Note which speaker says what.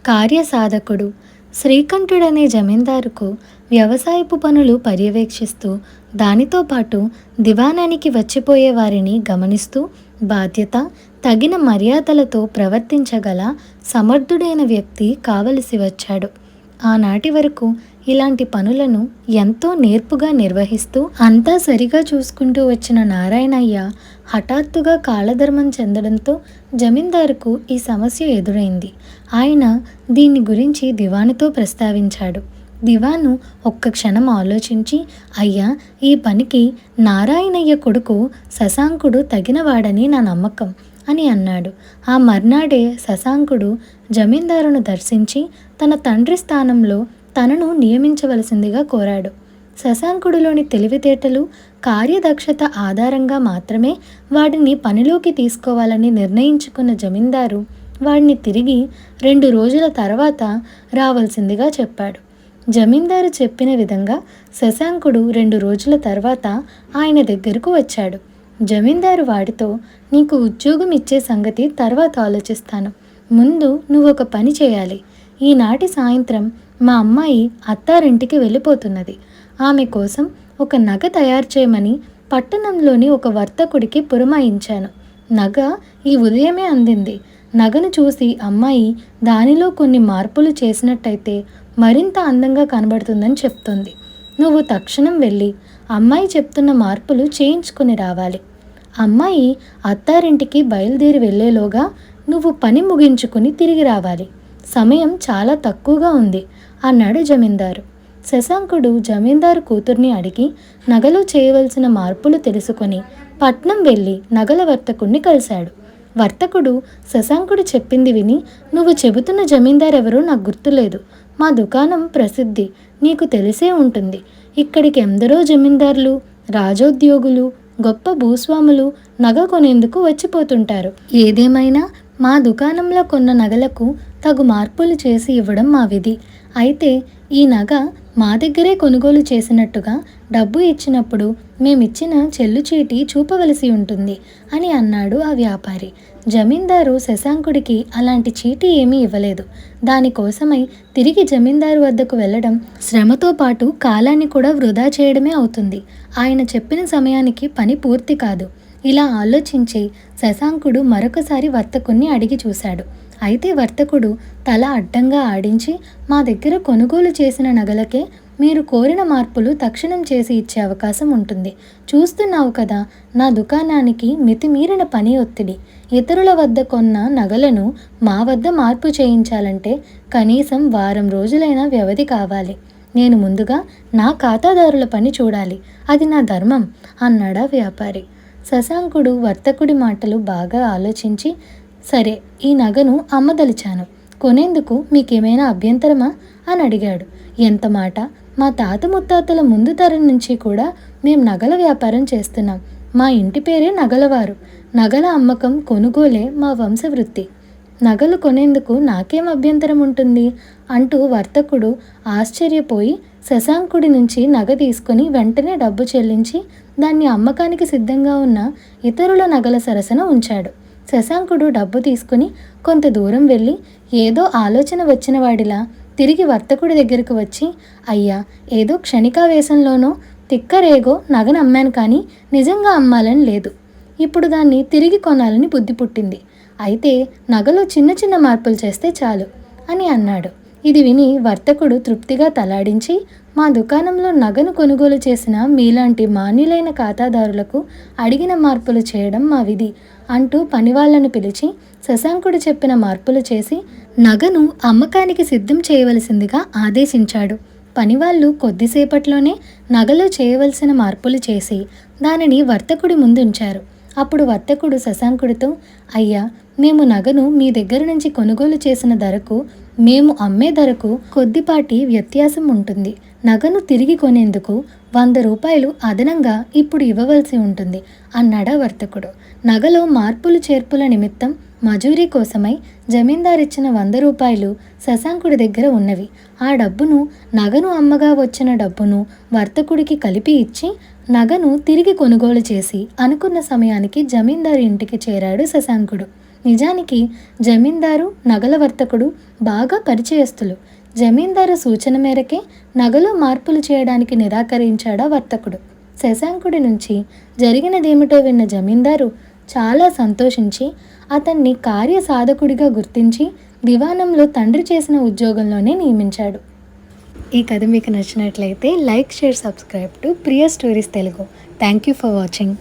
Speaker 1: కార్యసాధకుడు. శ్రీకంఠుడనే జమీందారుకు వ్యవసాయపు పనులు పర్యవేక్షిస్తూ, దానితో పాటు దివాణానికి వచ్చిపోయే వారిని గమనిస్తూ, బాధ్యత, తగిన మర్యాదలతో ప్రవర్తించగల సమర్థుడైన వ్యక్తి కావలసి వచ్చాడు. ఆనాటి వరకు ఇలాంటి పనులను ఎంతో నేర్పుగా నిర్వహిస్తూ అంతా సరిగా చూసుకుంటూ వచ్చిన నారాయణయ్య హఠాత్తుగా కాలధర్మం చెందడంతో జమీందారుకు ఈ సమస్య ఎదురైంది. ఆయన దీని గురించి దివానుతో ప్రస్తావించాడు. దివాను ఒక్క క్షణం ఆలోచించి, అయ్యా, ఈ పనికి నారాయణయ్య కొడుకు శశాంకుడు తగినవాడని నా నమ్మకం అని అన్నాడు. ఆ మర్నాడే శశాంకుడు జమీందారును దర్శించి తన తండ్రి స్థానంలో తనను నియమించవలసిందిగా కోరాడు. శశాంకుడిలోని తెలివితేటలు, కార్యదక్షత ఆధారంగా మాత్రమే వాడిని పనిలోకి తీసుకోవాలని నిర్ణయించుకున్న జమీందారు వాడిని తిరిగి 2 రోజుల తర్వాత రావాల్సిందిగా చెప్పాడు. జమీందారు చెప్పిన విధంగా శశాంకుడు 2 రోజుల తర్వాత ఆయన దగ్గరకు వచ్చాడు. జమీందారు వాడితో, నీకు ఉద్యోగం ఇచ్చే సంగతి తర్వాత ఆలోచిస్తాను. ముందు నువ్వొక పని చేయాలి. ఈనాటి సాయంత్రం మా అమ్మాయి అత్తారింటికి వెళ్ళిపోతున్నది. ఆమె కోసం ఒక నగ తయారు చేయమని పట్టణంలోని ఒక వర్తకుడికి పురమాయించాను. నగ ఈ ఉదయమే అందింది. నగను చూసి అమ్మాయి దానిలో కొన్ని మార్పులు చేసినట్టయితే మరింత అందంగా కనబడుతుందని చెప్తుంది. నువ్వు తక్షణం వెళ్ళి అమ్మాయి చెప్తున్న మార్పులు చేయించుకుని రావాలి. అమ్మాయి అత్తారింటికి బయలుదేరి వెళ్ళేలోగా నువ్వు పని ముగించుకుని తిరిగి రావాలి. సమయం చాలా తక్కువగా ఉంది అన్నాడు జమీందారు. శశాంకుడు జమీందారు కూతుర్ని అడిగి నగలో చేయవలసిన మార్పులు తెలుసుకొని పట్నం వెళ్ళి నగల వర్తకుడిని కలిశాడు. వర్తకుడు శశాంకుడు చెప్పింది విని, నువ్వు చెబుతున్న జమీందారెవరో నాకు గుర్తులేదు. మా దుకాణం ప్రసిద్ధి, నీకు తెలిసే ఉంటుంది. ఇక్కడికి ఎందరో జమీందారులు, రాజోద్యోగులు, గొప్ప భూస్వాములు నగ కొనేందుకు వచ్చిపోతుంటారు. ఏదేమైనా మా దుకాణంలో కొన్న నగలకు తగు మార్పులు చేసి ఇవ్వడం మా విధి. అయితే ఈ నగ మా దగ్గరే కొనుగోలు చేసినట్టుగా డబ్బు ఇచ్చినప్పుడు మేమిచ్చిన చెల్లుచీటి చూపవలసి ఉంటుంది అని అన్నాడు ఆ వ్యాపారి. జమీందారు శశాంకుడికి అలాంటి చీటీ ఏమీ ఇవ్వలేదు. దానికోసమై తిరిగి జమీందారు వద్దకు వెళ్ళడం శ్రమతో పాటు కాలాన్ని కూడా వృధా చేయడమే అవుతుంది. ఆయన చెప్పిన సమయానికి పని పూర్తి కాదు. ఇలా ఆలోచించి శశాంకుడు మరొకసారి వర్తకుణ్ణి అడిగి చూశాడు. అయితే వర్తకుడు తల అడ్డంగా ఆడించి, మా దగ్గర కొనుగోలు చేసిన నగలకే మీరు కోరిన మార్పులు తక్షణం చేసి ఇచ్చే అవకాశం ఉంటుంది. చూస్తున్నావు కదా, నా దుకాణానికి మితిమీరిన పని ఒత్తిడి. ఇతరుల వద్ద కొన్న నగలను మా వద్ద మార్పు చేయించాలంటే కనీసం వారం రోజులైనా వ్యవధి కావాలి. నేను ముందుగా నా ఖాతాదారుల పని చూడాలి. అది నా ధర్మం అన్నాడా వ్యాపారి. శశాంకుడు వర్తకుడి మాటలు బాగా ఆలోచించి, సరే, ఈ నగను అమ్మదలిచాను. కొనేందుకు మీకేమైనా అభ్యంతరమా అని అడిగాడు. ఎంత మాట! మా తాత ముత్తాతల ముందు తరం నుంచి కూడా మేం నగల వ్యాపారం చేస్తున్నాం. మా ఇంటి పేరే నగలవారు. నగల అమ్మకం, కొనుగోలే మా వంశవృత్తి. నగలు కొనేందుకు నాకేం అభ్యంతరం ఉంటుంది అంటూ వర్తకుడు ఆశ్చర్యపోయి శశాంకుడి నుంచి నగ తీసుకుని వెంటనే డబ్బు చెల్లించి దాన్ని అమ్మకానికి సిద్ధంగా ఉన్న ఇతరుల నగల సరసన ఉంచాడు. శశాంకుడు డబ్బు తీసుకుని కొంత దూరం వెళ్ళి ఏదో ఆలోచన వచ్చిన వాడిలా తిరిగి వర్తకుడి దగ్గరకు వచ్చి, అయ్యా, ఏదో క్షణికావేశంలోనో తిక్కరేగో నగను అమ్మాను, కానీ నిజంగా అమ్మాలని లేదు. ఇప్పుడు దాన్ని తిరిగి కొనాలని బుద్ధి పుట్టింది. అయితే నగలో చిన్న చిన్న మార్పులు చేస్తే చాలు అని అన్నాడు. ఇది విని వర్తకుడు తృప్తిగా తలాడించి, మా దుకాణంలో నగను కొనుగోలు చేసిన మీలాంటి మాన్యులైన ఖాతాదారులకు అడిగిన మార్పులు చేయడం మా విధి అంటూ పనివాళ్లను పిలిచి శశాంకుడు చెప్పిన మార్పులు చేసి నగను అమ్మకానికి సిద్ధం చేయవలసిందిగా ఆదేశించాడు. పనివాళ్ళు కొద్దిసేపట్లోనే నగలో చేయవలసిన మార్పులు చేసి దానిని వర్తకుడి ముందుంచారు. అప్పుడు వర్తకుడు శశాంకుడితో, అయ్యా, మేము నగను మీ దగ్గర నుంచి కొనుగోలు చేసిన ధరకు మేము అమ్మే ధరకు కొద్దిపాటి వ్యత్యాసం ఉంటుంది. నగను తిరిగి కొనేందుకు 100 రూపాయలు అదనంగా ఇప్పుడు ఇవ్వవలసి ఉంటుంది అన్నాడా వర్తకుడు. నగలో మార్పులు చేర్పుల నిమిత్తం మజూరీ కోసమై జమీందారిచ్చిన 100 రూపాయలు శశాంకుడి దగ్గర ఉన్నవి. ఆ డబ్బును, నగను అమ్మగా వచ్చిన డబ్బును వర్తకుడికి కలిపి ఇచ్చి నగను తిరిగి కొనుగోలు చేసి అనుకున్న సమయానికి జమీందారు ఇంటికి చేరాడు శశాంకుడు. నిజానికి జమీందారు నగల వర్తకుడు బాగా పరిచయస్తులు. జమీందారు సూచన మేరకే నగలో మార్పులు చేయడానికి నిరాకరించాడా వర్తకుడు. శశాంకుడి నుంచి జరిగినదేమిటో విన్న జమీందారు చాలా సంతోషించి అతన్ని కార్యసాధకుడిగా గుర్తించి దివాణంలో తండ్రి చేసిన ఉద్యోగంలోనే నియమించాడు. ఈ కథ మీకు నచ్చినట్లయితే like, share, subscribe to Priya stories Telugu. Thank you for watching.